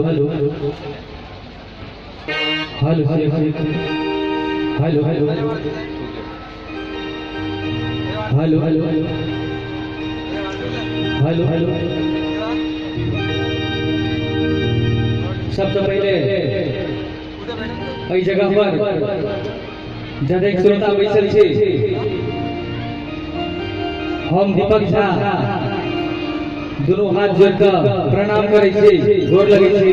Hello hello hello hello hello hello hello hello सबसे पहले इस जगह पर जब एक श्रोता बैसल छे हम दीपक झा दोनों हाथ जोड़कर प्रणाम करे छे, गोर लगे छे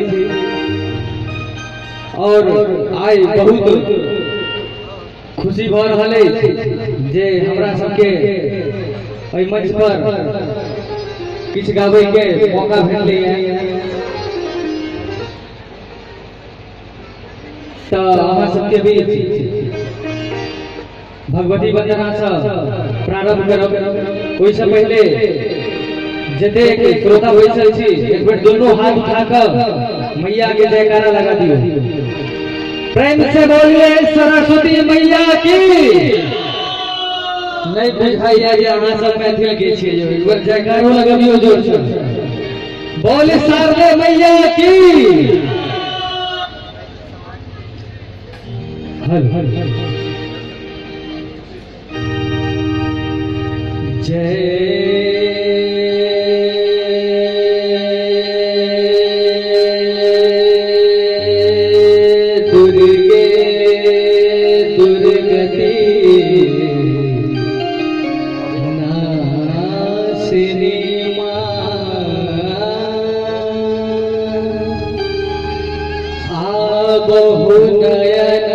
और आइ बहुत खुशी भ रहल है जे हमरा सबके एहि मंच पर किछ गाबै के मौका भेटलै है। तो अहाँ सबके बीच भगवती वंदना से प्रारंभ करब। ओइसे पहले जतेक श्रोता बैसल छी एक बेर दोनों हाथ उठाकर मैया के जयकारा लगा दियो। प्रेम से बोलिए सरस्वती मैया की। नहीं बुझाइया जे अहाँ सब मैथिल के छियै, एक बेर जयकारो लगाबियो जोर से। बोले शारदे मैया की। हल हल जय दुर्गे दुर्गति नाशिनी बहु नयन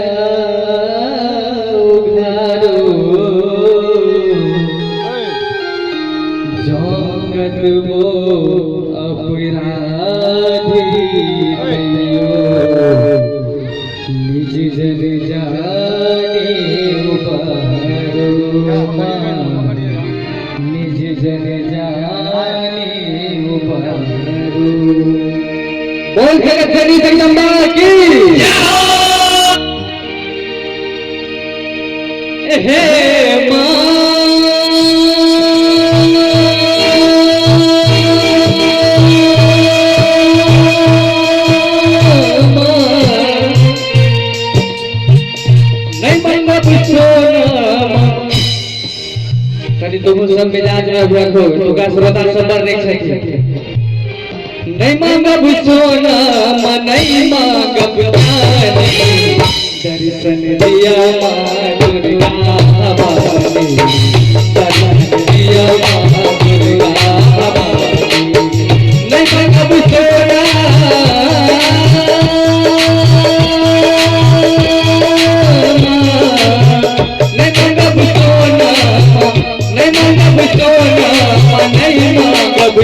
उघारो जगत मो अपराधी निज जन जाने उबारो निज जन जाने उबारो। बोल जगत जगदम्बा की। हे मां कभी तुम सब मिजाज में रखो तुका श्रोता सबर नहीं छे। नहीं मांगब सोना नहीं मांगब चांदी दर्शन दिया मां दुर्गा भवानी दर्शन दिया मां दुर्गा भवानी। नहीं मांगब सोना नहीं मांगब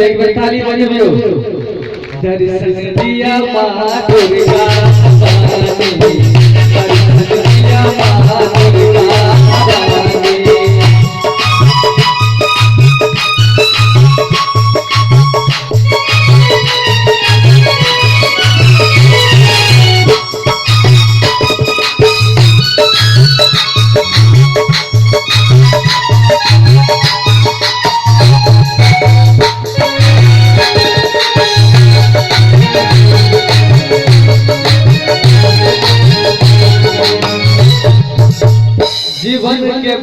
एक बार ताली बजाओ। दर्शन दिया मां दुर्गा भवानी दर्शन दिया मां दुर्गा भवानी। के